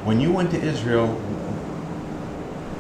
When you went to Israel,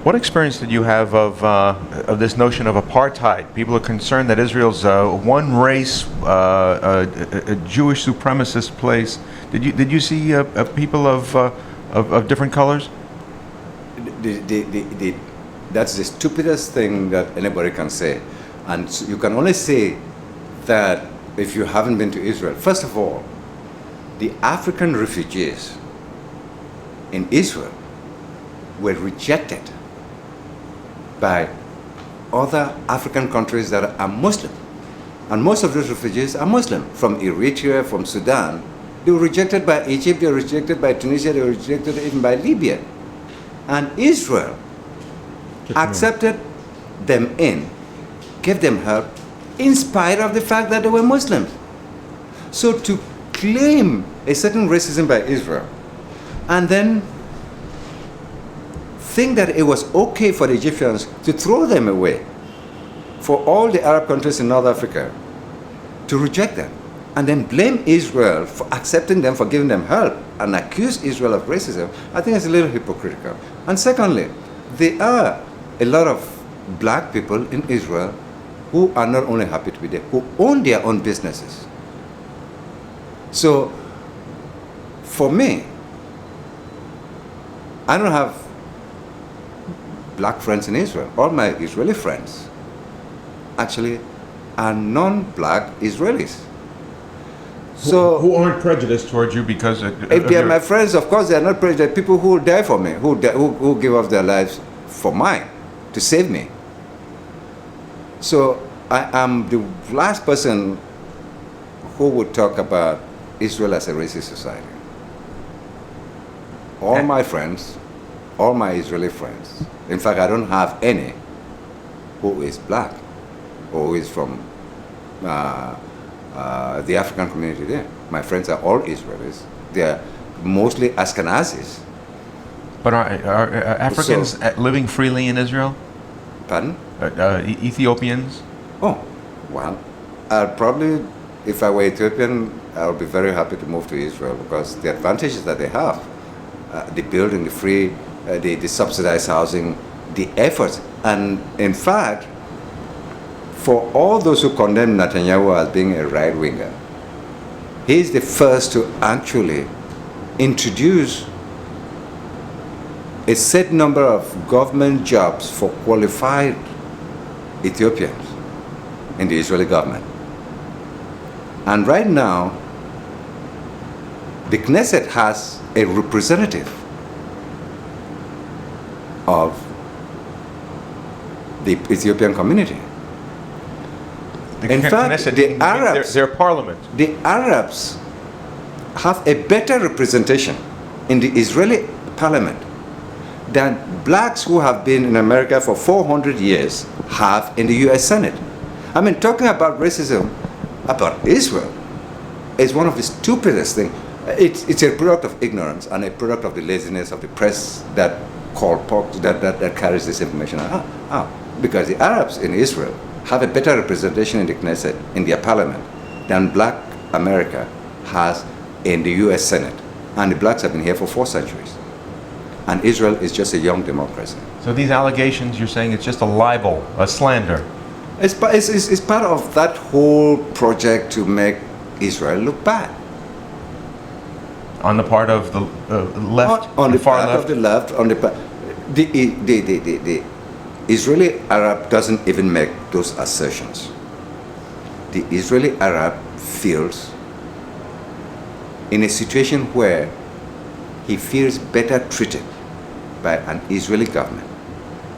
what experience did you have of this notion of apartheid? People are concerned that Israel's one race, a Jewish supremacist place. Did you see people of different colors? That's the stupidest thing that anybody can say, and you can only say that if you haven't been to Israel. First of all, the African refugees in Israel were rejected by other African countries that are Muslim. And most of those refugees are Muslim, from Eritrea, from Sudan. They were rejected by Egypt, they were rejected by Tunisia, they were rejected even by Libya. And Israel accepted them in, gave them help, in spite of the fact that they were Muslims. So to claim a certain racism by Israel, and then think that it was okay for the Egyptians to throw them away, for all the Arab countries in North Africa to reject them, and then blame Israel for accepting them, for giving them help, and accuse Israel of racism, I think it's a little hypocritical. And secondly, there are a lot of black people in Israel who are not only happy to be there, who own their own businesses. So, for me, I don't have black friends in Israel. All my Israeli friends actually are non-black Israelis. So who aren't prejudiced towards you because if they are my friends, of course they are not prejudiced. People who will die for me, who give up their lives for mine, to save me. So I am the last person who would talk about Israel as a racist society. All my friends, all my Israeli friends, in fact I don't have any who is black or who is from the African community there. My friends are all Israelis. They are mostly Ashkenazis. But are Africans living freely in Israel? Pardon? Ethiopians? Oh, well, I'll probably, if I were Ethiopian, I would be very happy to move to Israel because the advantages that they have, the building, the free, the subsidized housing, the efforts, and in fact, for all those who condemn Netanyahu as being a right-winger, he's the first to actually introduce a set number of government jobs for qualified Ethiopians in the Israeli government. And right now, the Knesset has a representative of the Ethiopian community. In fact, the Arabs, their parliament. The Arabs have a better representation in the Israeli parliament than blacks who have been in America for 400 years have in the US Senate. I mean, talking about racism about Israel is one of the stupidest things. It's a product of ignorance and a product of the laziness of the press that carries this information out. Because the Arabs in Israel have a better representation in the Knesset, in their parliament, than black America has in the US Senate. And the blacks have been here for 4 centuries. And Israel is just a young democracy. So these allegations, you're saying it's just a libel, a slander? It's part of that whole project to make Israel look bad. On the part of the left, on the far part left? of the left, on the part, the Israeli Arab doesn't even make those assertions. The Israeli Arab feels in a situation where he feels better treated by an Israeli government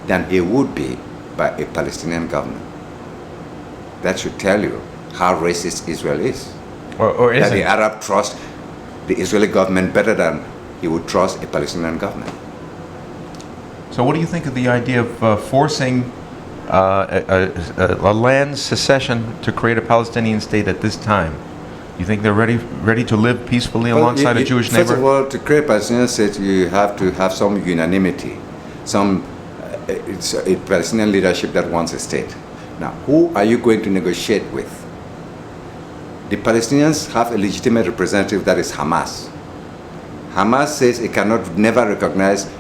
than he would be by a Palestinian government. That should tell you how racist Israel is. Or is that it? the Arab trusts the Israeli government better than he would trust a Palestinian government. So what do you think of the idea of forcing a land secession to create a Palestinian state at this time? You think they're ready to live peacefully alongside a Jewish neighbor? First of all, to create a Palestinian state, you have to have some unanimity, it's a Palestinian leadership that wants a state. Now, who are you going to negotiate with? The Palestinians have a legitimate representative, that is Hamas. Hamas says it cannot never recognize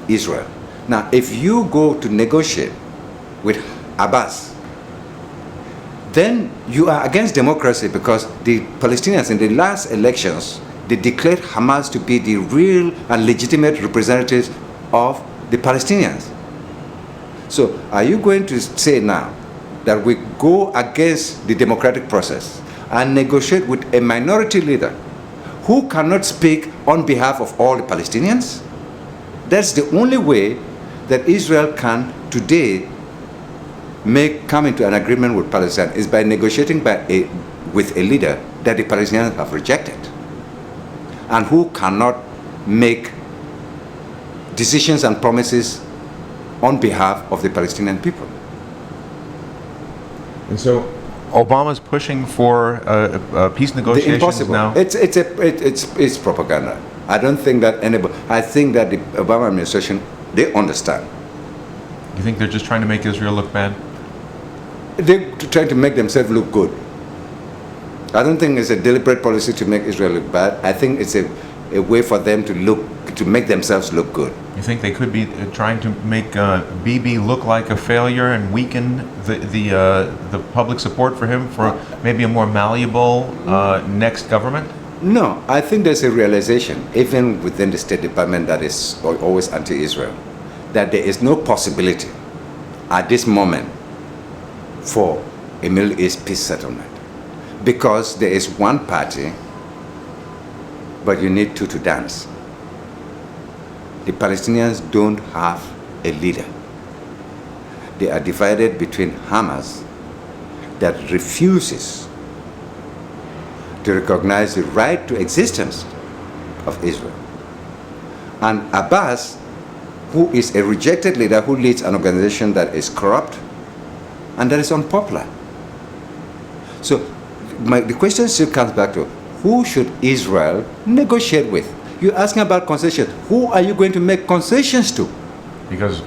Israel. Now, if you go to negotiate with Abbas, then you are against democracy, because the Palestinians in the last elections, they declared Hamas to be the real and legitimate representatives of the Palestinians. So are you going to say now that we go against the democratic process and negotiate with a minority leader who cannot speak on behalf of all the Palestinians? That's the only way that Israel can today come into an agreement with Palestine, is by negotiating with a leader that the Palestinians have rejected and who cannot make decisions and promises on behalf of the Palestinian people. And so Obama's pushing for peace negotiations Impossible. now. It's propaganda. I don't think that anybody. I think that the Obama administration, they understand. You think they're just trying to make Israel look bad? They're trying to make themselves look good. I don't think it's a deliberate policy to make Israel look bad. I think it's a way for them to make themselves look good. You think they could be trying to make Bibi look like a failure and weaken the public support for him for maybe a more malleable next government? No, I think there's a realization, even within the State Department, that is always anti-Israel, that there is no possibility at this moment for a Middle East peace settlement, because there is one party, but you need two to dance. The Palestinians don't have a leader. They are divided between Hamas, that refuses to recognize the right to existence of Israel, and Abbas, who is a rejected leader who leads an organization that is corrupt and that is unpopular. So the question still comes back to, who should Israel negotiate with? You're asking about concessions. Who are you going to make concessions to? Because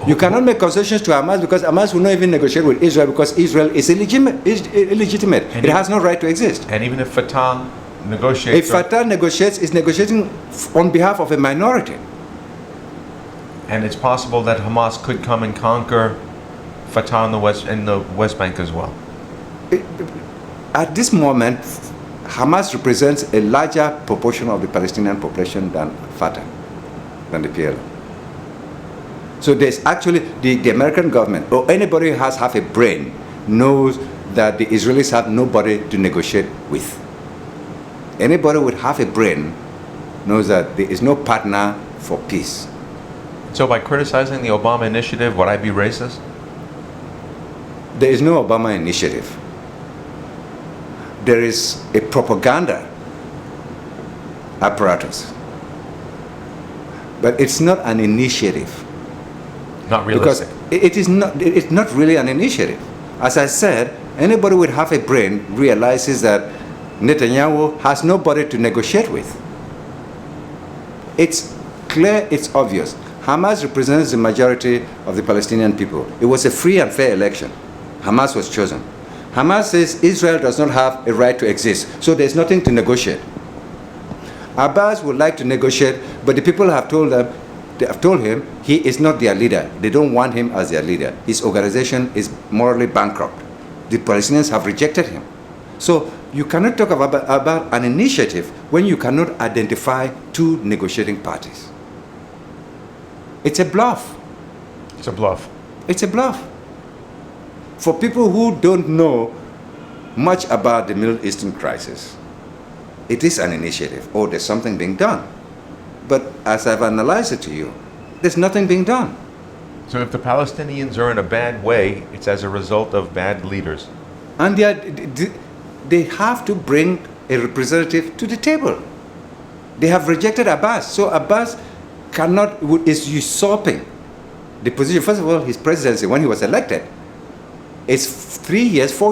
you cannot make concessions to Hamas, because Hamas will not even negotiate with Israel, because Israel is illegitimate. It has no right to exist. And even if Fatah negotiates... If Fatah negotiates, it's negotiating on behalf of a minority. And it's possible that Hamas could come and conquer Fatah in the West Bank as well. At this moment, Hamas represents a larger proportion of the Palestinian population than Fatah, than the PLO. So there's actually, the American government, or anybody who has half a brain, knows that the Israelis have nobody to negotiate with. Anybody with half a brain knows that there is no partner for peace. So by criticizing the Obama initiative, would I be racist? There is no Obama initiative. There is a propaganda apparatus. But it's not an initiative. Not realistic. Because it's not really an initiative. As I said, anybody with half a brain realizes that Netanyahu has nobody to negotiate with. It's clear, it's obvious. Hamas represents the majority of the Palestinian people. It was a free and fair election. Hamas was chosen. Hamas says Israel does not have a right to exist, so there's nothing to negotiate. Abbas would like to negotiate, but the people have told him he is not their leader. They don't want him as their leader. His organization is morally bankrupt. The Palestinians have rejected him. So you cannot talk about an initiative when you cannot identify two negotiating parties. It's a bluff. It's a bluff. It's a bluff. For people who don't know much about the Middle Eastern crisis, it is an initiative. Oh, there's something being done. But as I've analyzed it to you, there's nothing being done. So if the Palestinians are in a bad way, it's as a result of bad leaders. And they have to bring a representative to the table. They have rejected Abbas. So Abbas is usurping the position. First of all, his presidency, when he was elected, it's 4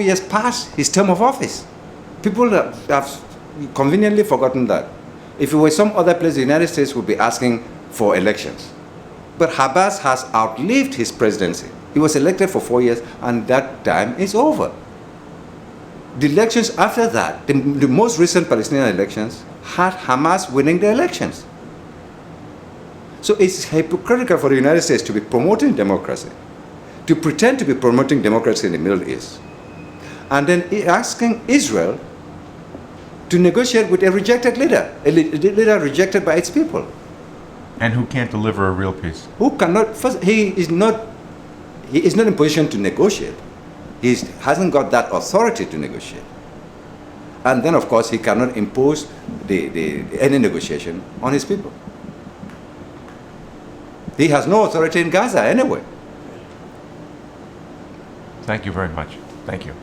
years past his term of office. People have conveniently forgotten that. If it were some other place, the United States would be asking for elections. But Abbas has outlived his presidency. He was elected for 4 years, and that time is over. The elections after that, the most recent Palestinian elections, had Hamas winning the elections. So it's hypocritical for the United States to be promoting democracy, to pretend to be promoting democracy in the Middle East, and then asking Israel to negotiate with a rejected leader, a leader rejected by its people. And who can't deliver a real peace. Who cannot, first, he is not in position to negotiate. He hasn't got that authority to negotiate. And then, of course, he cannot impose any negotiation on his people. He has no authority in Gaza anyway. Thank you very much. Thank you.